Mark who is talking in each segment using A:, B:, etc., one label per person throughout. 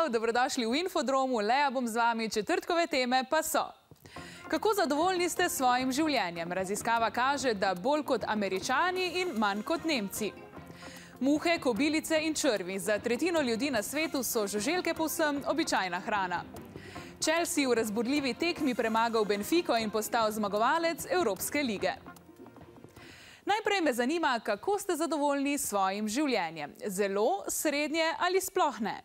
A: dobrodošli v Infodromu. Lea bom z vami, četrtkove teme pa so. Kako zadovoljni ste s svojim življenjem? Raziskava kaže, da bolj kot Američani in manj kot Nemci. Muhe, kobilice in črvi. Za tretjino ljudi na svetu so žuželke povsem običajna hrana. Chelsea v razburljivi tekmi premagal Benfico in postal zmagovalec Evropske lige. Najprej me zanima, kako ste zadovoljni s svojim življenjem. Zelo, srednje ali sploh ne?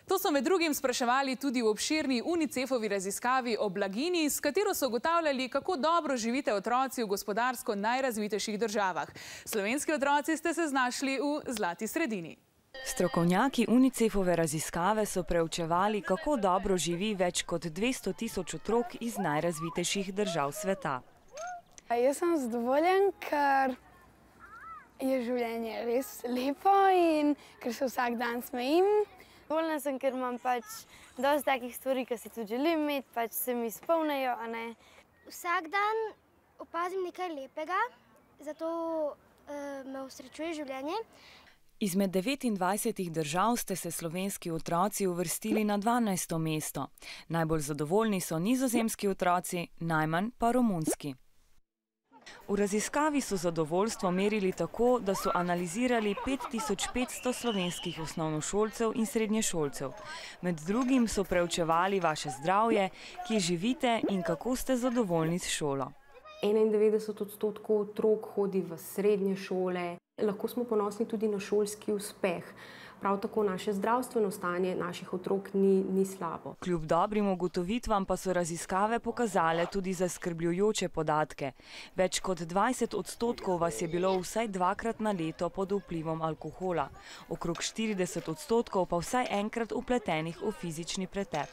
A: To so med drugim spraševali tudi v obširni UNICEF-ovi raziskavi o blaginji, s katero so ugotavljali, kako dobro živite otroci v gospodarsko najrazvitejših državah. Slovenski otroci ste se znašli v zlati sredini.
B: Strokovnjaki UNICEF-ove raziskave so preučevali, kako dobro živi več kot 200 tisoč otrok iz najrazvitejših držav sveta.
C: Jaz sem zadovoljen, ker je življenje res lepo in ker se vsak dan smejim.
D: Zadovoljna sem, ker imam dosti takih stvari, ki si tudi želim imeti, se mi izpolnijo.
E: Vsak dan opazim nekaj lepega, zato me osrečuje življenje.
B: Izmed 29 držav ste se slovenski otroci uvrstili na 12. mesto. Najbolj zadovoljni so nizozemski otroci, najmanj pa romunski. V raziskavi so zadovoljstvo merili tako, da so analizirali 5500 slovenskih osnovnošolcev in srednješolcev. Med drugim so preučevali vaše zdravje, kje živite in kako ste zadovoljni s šolo.
F: 91% otrok hodi v srednje šole. Lahko smo ponosni tudi na šolski uspeh. Prav tako naše zdravstveno stanje naših otrok ni slabo.
B: Kljub dobrim ugotovitvam pa so raziskave pokazale tudi zaskrbljujoče podatke. Več kot 20% vas je bilo vsaj dvakrat na leto pod vplivom alkohola. Okrog 40% pa vsaj enkrat vpletenih v fizični pretep.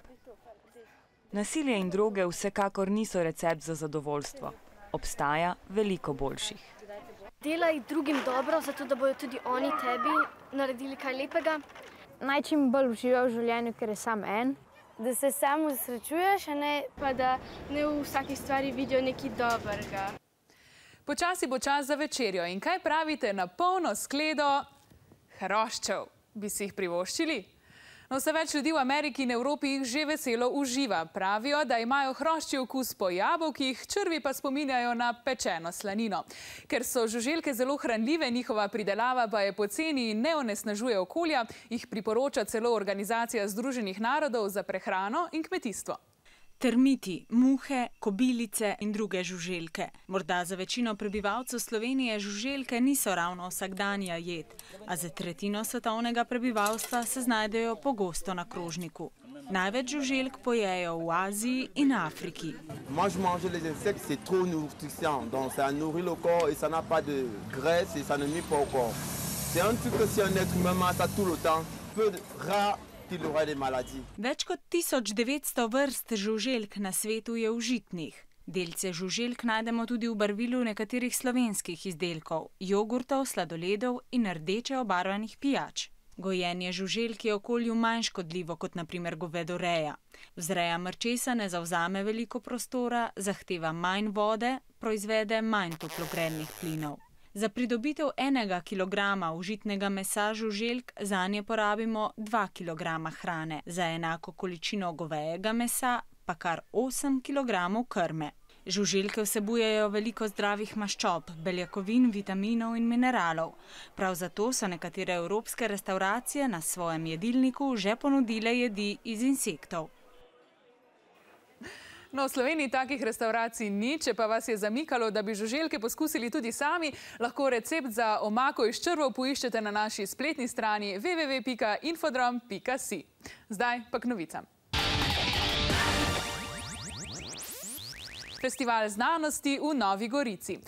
B: Nasilje in droge vsekakor niso recept za zadovoljstvo. Obstaja veliko boljših.
E: Delaj drugim dobro, zato da bodo tudi oni tebi naredili kaj lepega.
G: Naj čim bolj uživa v življenju, ker je sam en.
D: Da se samo srečuješ,
C: pa da ne v vsaki stvari vidijo nekaj dobrega.
A: Počasi bo čas za večerjo in kaj pravite na polno skledo hroščev? Bi si jih privoščili? No, vse več ljudi v Ameriki in Evropi jih že veselo uživa. Pravijo, da imajo hrošči okus po jabolkih, črvi pa spominjajo na pečeno slanino. Ker so žuželke zelo hranljive, njihova pridelava pa je poceni in ne onesnažuje okolja, jih priporoča celo Organizacija Združenih narodov za prehrano in kmetijstvo.
H: Termiti, muhe, kobilice in druge žuželke. Morda za večino prebivalcev Slovenije žuželke niso ravno vsakdanja jed, a za tretjino svetovnega prebivalstva se znajdejo pogosto na krožniku. Največ žuželk pojejo v Aziji in Afriki. Več kot 1900 vrst žuželk na svetu je užitnih. Delce žuželk najdemo tudi v barvilu nekaterih slovenskih izdelkov, jogurtov, sladoledov in rdeče obarvanih pijač. Gojenje žuželk je okolju manj škodljivo kot na primer govedoreja. Vzreja mrčesa ne zavzame veliko prostora, zahteva manj vode, proizvede manj toplogrednih plinov. Za pridobitev 1 kilograma užitnega mesa žuželk zanje porabimo 2 kilograma hrane, za enako količino govejega mesa pa kar 8 kilogramov krme. Žuželke vsebujejo veliko zdravih maščob, beljakovin, vitaminov in mineralov. Prav zato so nekatere evropske restavracije na svojem jedilniku že ponudile jedi iz insektov.
A: No, v Sloveniji takih restavracij ni, če pa vas je zamikalo, da bi žuželke poskusili tudi sami, lahko recept za omako iz črvov poiščete na naši spletni strani www.infodrom.si. Zdaj pa k novicam. Festival znanosti v Novi Gorici.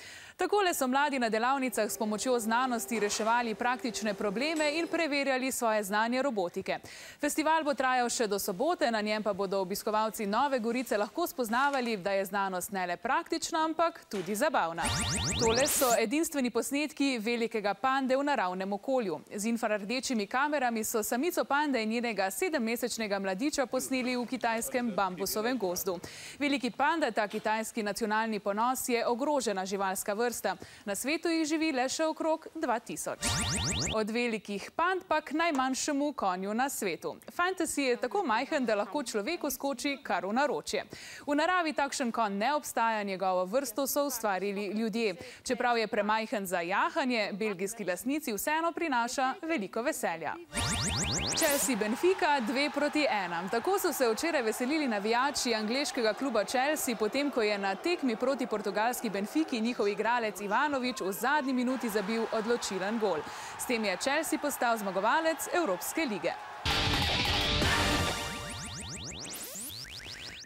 A: Takole so mladi na delavnicah s pomočjo znanosti reševali praktične probleme in preverjali svoje znanje robotike. Festival bo trajal še do sobote, na njem pa bodo obiskovalci Nove Gorice lahko spoznavali, da je znanost ne le praktična, ampak tudi zabavna. Tole so edinstveni posnetki velikega pande v naravnem okolju. Z infrardečimi kamerami so samico pande in njenega 7-mesečnega mladiča posneli v kitajskem bambusovem gozdu. Veliki panda, ta kitajski nacionalni ponos, je ogrožena živalska vrsta vrsta. Na svetu jih živi le še okrog 2000. Od velikih pand pa k najmanjšemu konju na svetu. Fantasy je tako majhen, da lahko človeku skoči kar v naročje. V naravi takšen konj ne obstaja, njegovo vrsto so ustvarili ljudje. Čeprav je premajhen za jahanje, belgijski lastnici vseeno prinaša veliko veselja. Chelsea Benfica 2-1. Tako so se včeraj veselili navijači angleškega kluba Chelsea, potem ko je na tekmi proti portugalski Benfiki njihov igralec Ivanović v zadnji minuti zabil odločilen gol. S tem je Chelsea postal zmagovalec Evropske lige.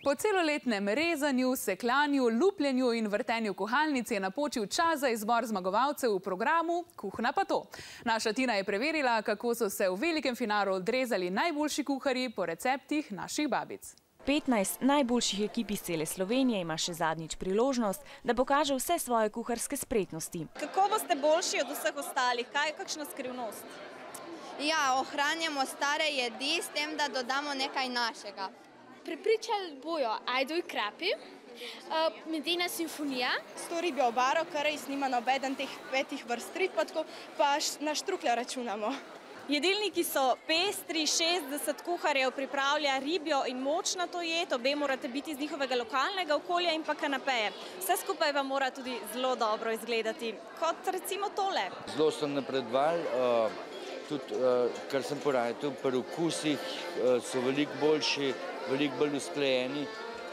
A: Po celoletnem rezanju, sekljanju, lupljenju in vrtenju kuhalnic je napočil čas za izbor zmagovalcev v programu Kuhna pa to. Naša Tina je preverila, kako so se v velikem finalu odrezali najboljši kuharji po receptih naših babic.
B: 15 najboljših ekip iz cele Slovenije ima še zadnjič priložnost, da pokaže vse svoje kuharske spretnosti.
I: Kako boste boljši od vseh ostalih? Kaj je kakšna skrivnost?
J: Ja, ohranjamo stare jedi s tem, da dodamo nekaj našega.
E: Prepričali bojo Ajdo in Krapi, Medena simfonija.
I: S to ribjo obaro, kar res nima nobeden teh 5 vrst rib, pa na štruklja računamo. Jedilniki so pestri, 60 kuharjev pripravlja ribjo in močno jed, obe morate biti iz njihovega lokalnega okolja in pa kanapeje. Vse skupaj vam mora tudi zelo dobro izgledati, kot recimo tole.
K: Zelo sem napredoval, tudi kar sem porajal, pri okusih so veliko boljši, veliko bolj usklajeni,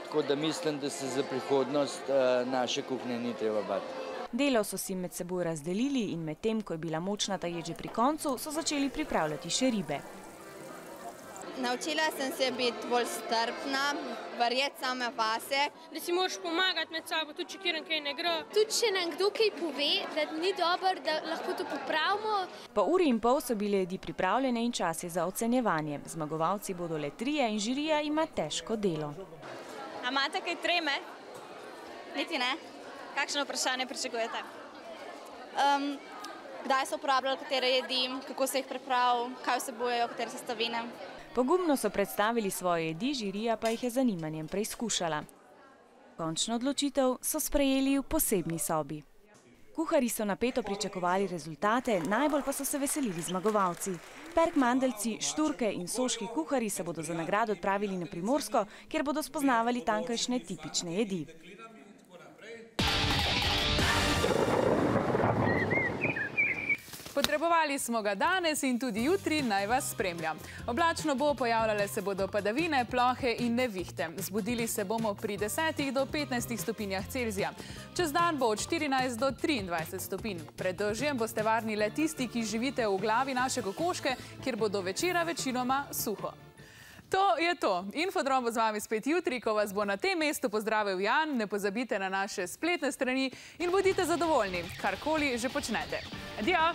K: tako da mislim, da se za prihodnost naše kuhnje ni treba bati.
B: Delo so si med seboj razdelili in medtem, ko je bila močnata jed že pri koncu, so začeli pripravljati še ribe.
J: Naučila sem se biti bolj strpna, verjeti same vase.
E: Da si moraš pomagati med sabo, tudi če kjer kaj ne gre. Tudi če nam kdo kaj pove, da ni dobro, da lahko to popravimo.
B: Po uri in pol so bile jedi pripravljene in čas je za ocenjevanje. Zmagovalci bodo le 3 in žirija ima težko delo.
I: A imate kaj treme?
J: Niti ne.
I: Kakšno vprašanje pričakujete?
J: Kdaj so uporabljali katere jedi, kako se jih pripravi, kaj vsebujejo, katere sestavine.
B: Pogumno so predstavili svoje jedi, žirija pa jih je z zanimanjem preizkušala. Končno odločitev so sprejeli v posebni sobi. Kuharji so napeto pričakovali rezultate, najbolj pa so se veselili zmagovalci. Perkmandeljci, Šturke in soški kuharji se bodo za nagrado odpravili na Primorsko, kjer bodo spoznavali tamkajšnje tipične jedi.
A: Potrebovali smo ga danes in tudi jutri, naj vas spremlja. Oblačno bo, pojavljale se bodo padavine, plohe in nevihte. Zbudili se bomo pri 10 do 15 stopinjah Celzija. Čez dan bo od 14 do 23 stopinj. Pred dežjem boste varni le tisti, ki živite v glavi naše kokoške, kjer bo do večera večinoma suho. To je to. Infodrom bo z vami spet jutri, ko vas bo na tem mestu pozdravil Jan. Ne pozabite na naše spletne strani in bodite zadovoljni, karkoli že počnete. Adijo!